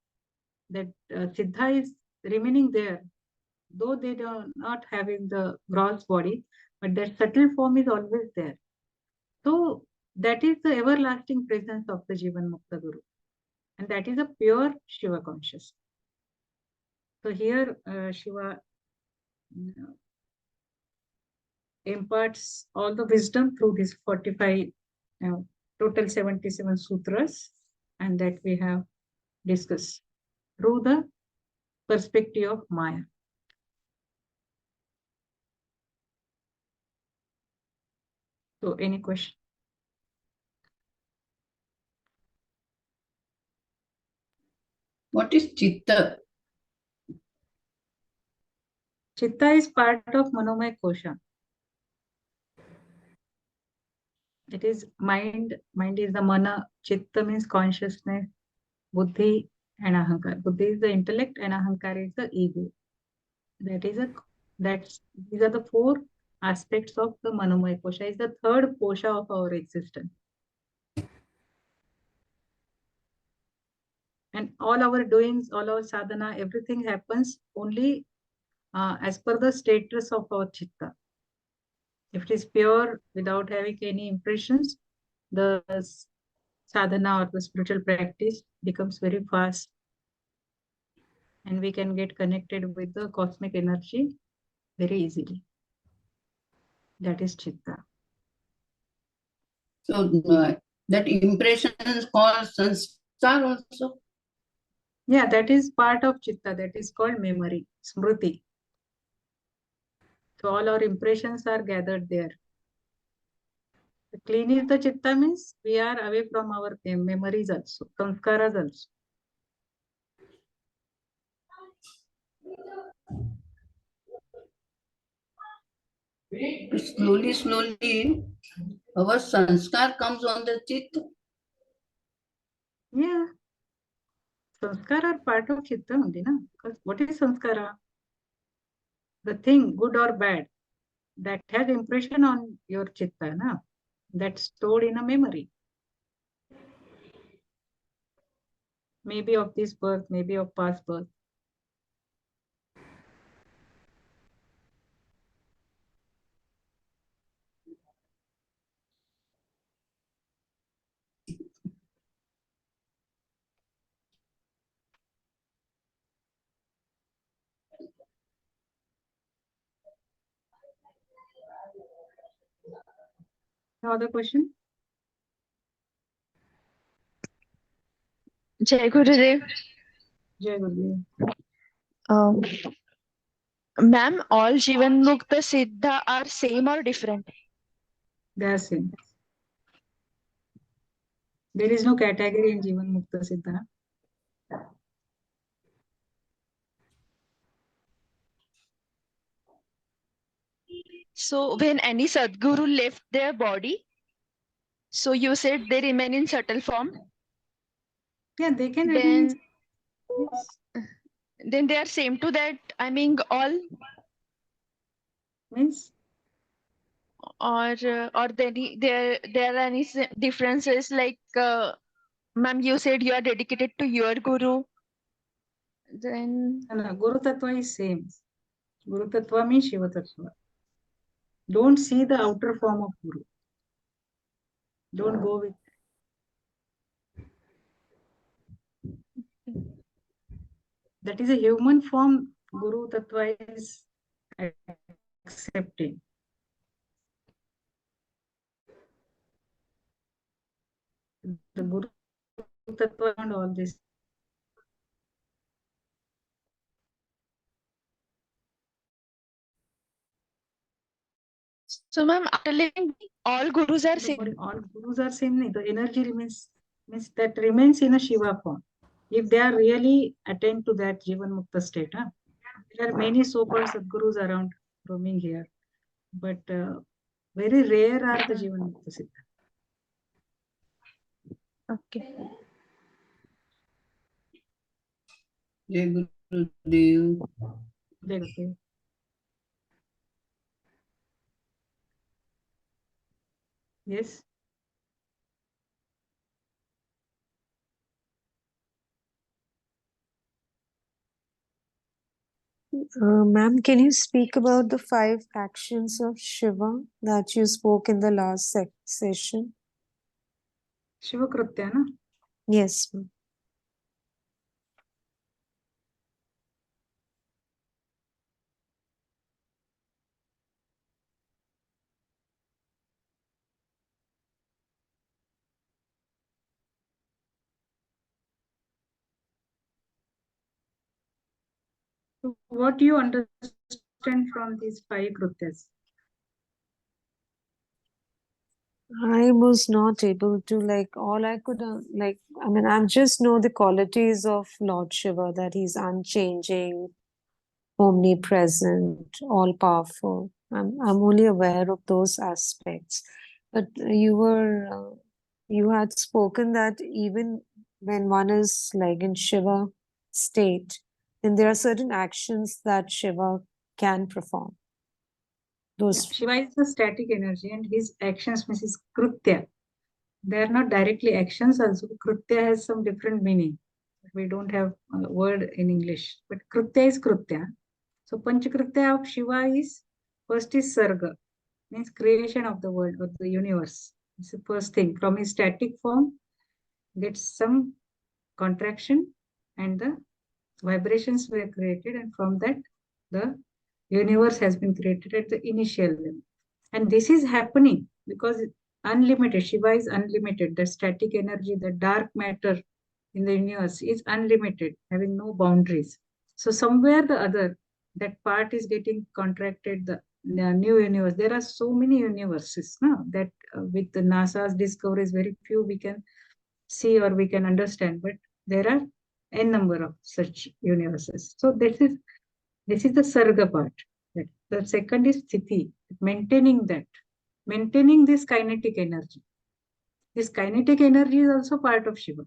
That Siddha is remaining there. Though they are not having the gross body, but their subtle form is always there. So that is the everlasting presence of the Jivan Mukta Guru. And that is a pure Shiva consciousness. So here Shiva imparts all the wisdom through these 45, total 77 sutras, and that we have discussed through the perspective of Maya. So any question? What is Chitta? Chitta is part of Manomaya Kosha. It is mind. Mind is the mana. Chitta means consciousness. Buddhi and Ahankar. Buddhi is the intellect and Ahankar is the ego. These are the four aspects of the Manomaya Kosha. Is the third kosha of our existence. And all our doings, all our sadhana, everything happens only as per the status of our chitta. If it is pure, without having any impressions, the sadhana or the spiritual practice becomes very fast. And we can get connected with the cosmic energy very easily. That is chitta. So that impression is called sanskar also. Yeah, that is part of chitta. That is called memory, smriti. So all our impressions are gathered there. The clean is the chitta means we are away from our memories also, samskaras also. Slowly, slowly, our sanskar comes on the chitta. Yeah, Sanskara are part of chitta only, na? Because what is sanskara? The thing, good or bad, that has impression on your chitta, na? That's stored in a memory. Maybe of this birth, maybe of past birth. No other question? Jai Gurudev. Jai Gurudev. Ma'am, all Jivan Mukta Siddha are same or different? They are same. There is no category in Jivan Mukta Siddha. So when any Sadguru left their body, so you said they remain in subtle form, Yeah, they can remain in. then Yes. then they are same to that. I mean, all Means or there are any differences like ma'am, you said you are dedicated to your guru. Then no, Guru Tattva is same. Guru Tattva means Shiva Tattva. Don't see the outer form of Guru. Don't go with. That is a human form. Guru Tattva is accepting. The Guru Tattva and all this. so ma'am, after leaving, all gurus are same. All gurus are same. The energy remains means that remains in a Shiva form. If they are really attend to that Jivan Mukta state, huh? There are many so-called Sadgurus around roaming here, but very rare are the Jivan Mukta Siddha. Okay. Jai Gurudev. Jai Gurudev. Yes. Ma'am, can you speak about the 5 actions of Shiva that you spoke in the last session? Shiva Krutya, na? Yes, ma'am. So what do you understand from these 5 Krutyas? I was not able to, like, all I could, I mean, I just know the qualities of Lord Shiva, that he's unchanging, omnipresent, all powerful. I'm only aware of those aspects. But you had spoken that even when one is like in Shiva state, then there are certain actions that Shiva can perform. Those Shiva is a static energy and his actions means his Krutya. They are not directly actions also. Krutya has some different meaning. We don't have a word in English, but Krutya is Krutya. So Panchakritya of Shiva is first is Sarga, means creation of the world or the universe. It's the first thing. From his static form, gets some contraction and the vibrations were created, and from that the universe has been created at the initial level. And this is happening because unlimited, Shiva is unlimited. The static energy, the dark matter in the universe is unlimited, having no boundaries. So somewhere the other, that part is getting contracted, the new universe. There are so many universes now that with the NASA's discoveries, very few we can see or we can understand, but there are n number of such universes. So this is the Sarga part. The second is Sthiti, maintaining that, maintaining this kinetic energy. This kinetic energy is also part of Shiva.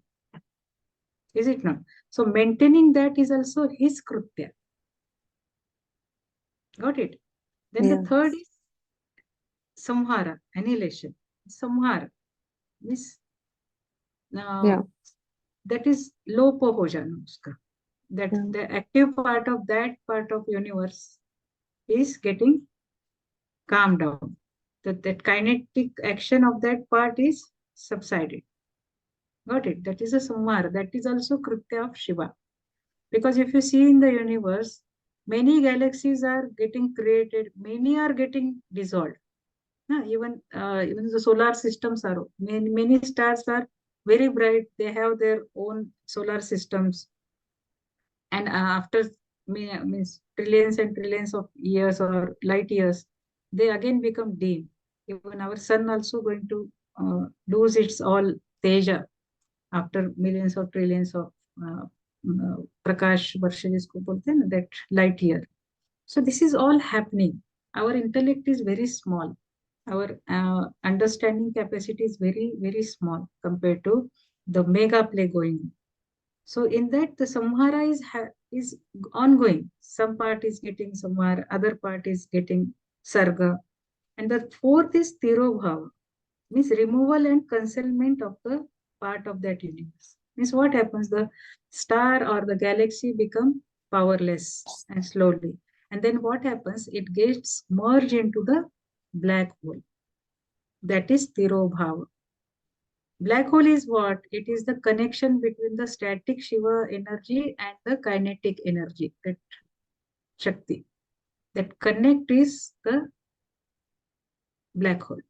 Is it not? So maintaining that is also his Krutya. Got it? Then the Yeah. third is Samhara, annihilation. Samhara means Yeah. that is lopa ho jana uska. That Yeah. the active part of that part of universe is getting calmed down. That kinetic action of that part is subsided. Got it? That is a samhara. That is also Kritya of Shiva. Because if you see in the universe, many galaxies are getting created, many are getting dissolved. Even the solar systems are many stars are very bright. They have their own solar systems, and after means trillions and trillions of years or light years, they again become dim. Even our sun also going to lose its all teja after millions or trillions of prakash varsha jisko bolte hain na, that light year. So this is all happening. Our intellect is very small. Our understanding capacity is very, very small compared to the mega play going on. So in that, the samhara is ongoing. Some part is getting samhara, other part is getting sarga. And the fourth is tirobhava, means removal and concealment of the part of that universe. Means what happens? The star or the galaxy become powerless and slowly. And then what happens? It gets merged into the black hole. That is tirobhava. Black hole is what? It is the connection between the static Shiva energy and the kinetic energy, that Shakti. That connect is the black hole.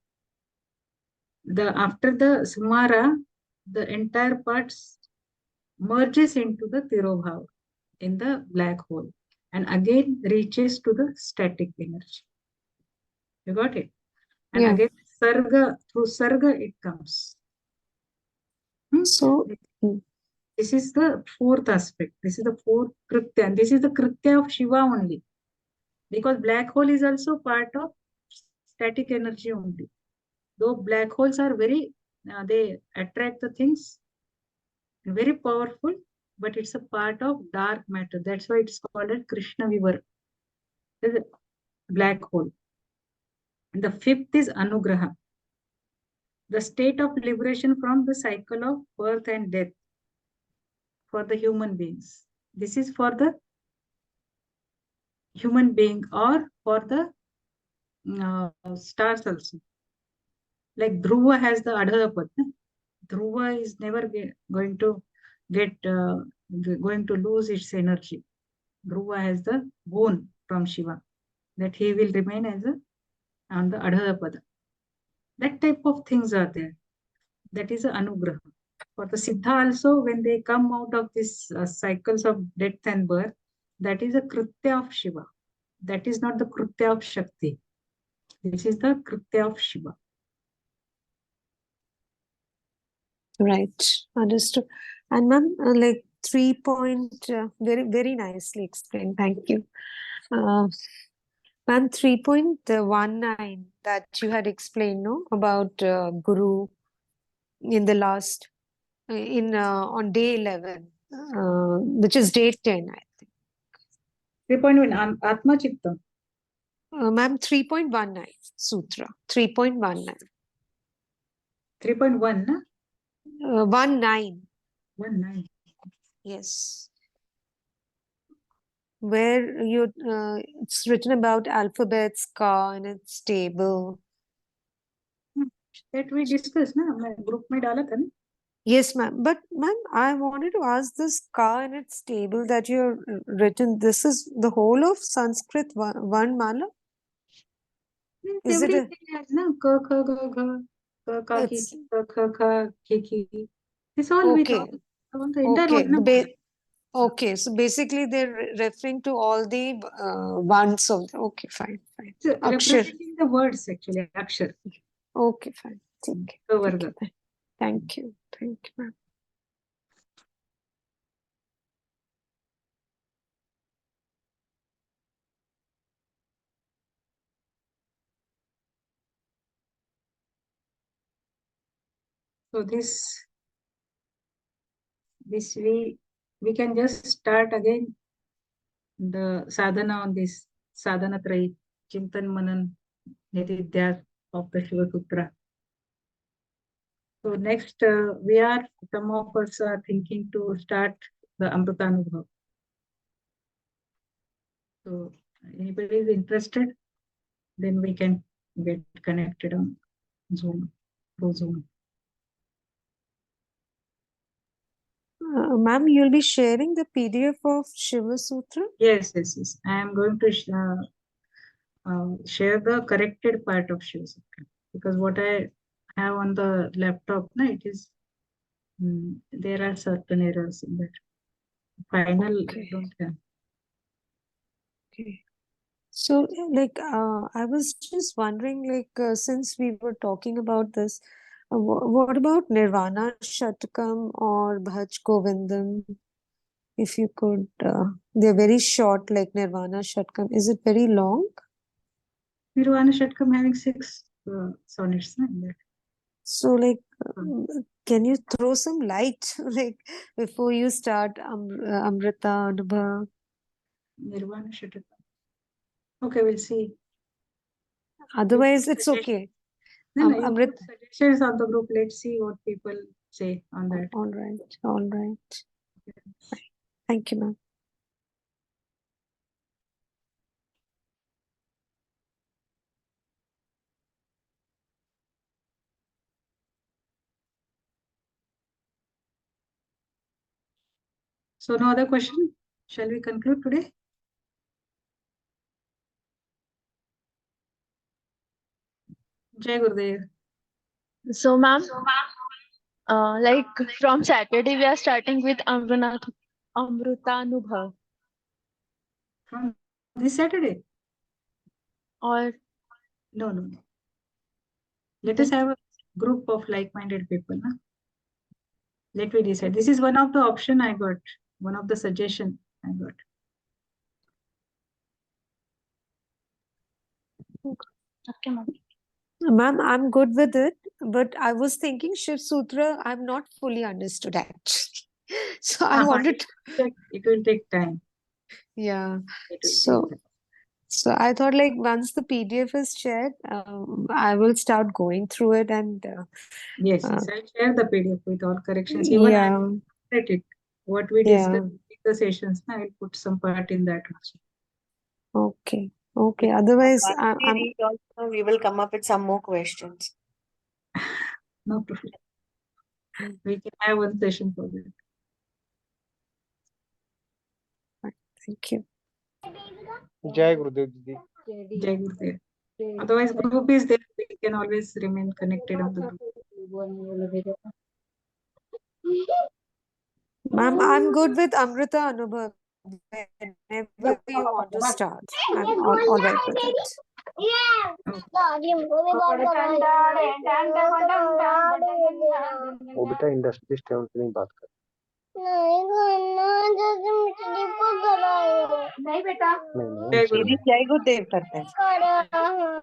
After the Samara, the entire parts merges into the Tirobhav in the black hole and again reaches to the static energy. You got it? And Yeah. again, Sarga, through Sarga it comes. So, This is the fourth aspect. This is the fourth Kritya. And this is the Kritya of Shiva only. Because black hole is also part of static energy only. Though black holes are very, they attract the things, very powerful, but it's a part of dark matter. That's why it's called a Krishna Vivar, the black hole. And the fifth is Anugraha, the state of liberation from the cycle of birth and death for the human beings. This is for the human being or for the stars also. Like Dhruva has the Adharapad. Dhruva is never going to get going to lose its energy. Dhruva has the boon from Shiva that he will remain as on the Adharapada. That type of things are there. That is a anugraha. For the Siddha also, when they come out of these cycles of death and birth, that is a Kritya of Shiva. That is not the Kritya of Shakti. This is the Kritya of Shiva. right, understood. And ma'am, like 3 point, very nicely explained. Thank you. Ma'am, 3.19 that you had explained, no, about Guru in the last, on day 11, which is day 10, I think. 3.1 Atma Chitta. Ma'am, 3.19 Sutra, 3.19. 3.1, na? 19, 19. yes. Where it's written about alphabets, ka and its table. That we discussed, na? मैं group में डाला था ना? Yes, ma'am. But ma'am, I wanted to ask this ka and its table that you're written. This is the whole of Sanskrit one mala? Is it a, Everything has na ka kha ga gha ka ka ki it's ki ka kha kha ki ki. It's all with okay. all the entire Okay. Varnamala. Okay. So basically they're referring to all the ones of the, okay, fine. It's Akshar. representing the words actually, akshar. Okay, fine. Okay. The varga. Thank you. Thank you, ma'am. So this this we can just start again the sadhana on this sadhana trai, Chintan Manan Nitidhyas of the Shiva Sutra. So next, some of us are thinking to start the Amritanubhav. So anybody is interested, then we can get connected on Zoom, through Zoom. Ma'am, you'll be sharing the PDF of Shiva Sutra? Yes. I am going to share the corrected part of Shiva Sutra, because what I have on the laptop, it is there are certain errors in that. Final, I Okay. don't have. Okay. So, like, I was just wondering, like, since we were talking about this, what about Nirvana Shatakam or Bhaj Govindam? If you could, they're very short, like Nirvana Shatakam. Is it very long? Nirvana Shatkam having 6 sonnets in that. So, like, can you throw some light, like, before you start Amrita Anubhav? Nirvana Shatakam. Okay, we'll see. Otherwise, it's okay. No, you Amrit. put suggestions on the group. Let's see what people say on that. All right. Thank you, ma'am. So no other question? Shall we conclude today? Jai Gurudev. So, ma'am, like from Saturday, we are starting with Amrutanubhav. From this Saturday? Or No. Let us have a group of like-minded people. Huh? Let me decide. This is one of the option I got. One of the suggestion I got. okay, ma'am. Ma'am, I'm good with it, but I was thinking Shiv Sutra, I've not fully understood actually. So I wanted to, It will take time. yeah. It will So, take time. so I thought like once the PDF is shared, I will start going through it and Yes, I'll share the PDF with all corrections. Even I yeah, will write it. What we yeah. discussed in the sessions, I will put some part in that also. Okay. Otherwise, Once we I'm read also, we will come up with some more questions. No problem. We can have one session for that. thank you. Jai Gurudev Didi. Jai Gurudev. Otherwise, group is there. We can always remain connected on the group. Ma'am, I'm good with Amrita Anubhav. Whenever you want to start, I'm all right with it. वो बेटा industry level पे नहीं बात कर नहीं बेटा नहीं Jai दीदी Gurudev. जय गुरुदेव करते हैं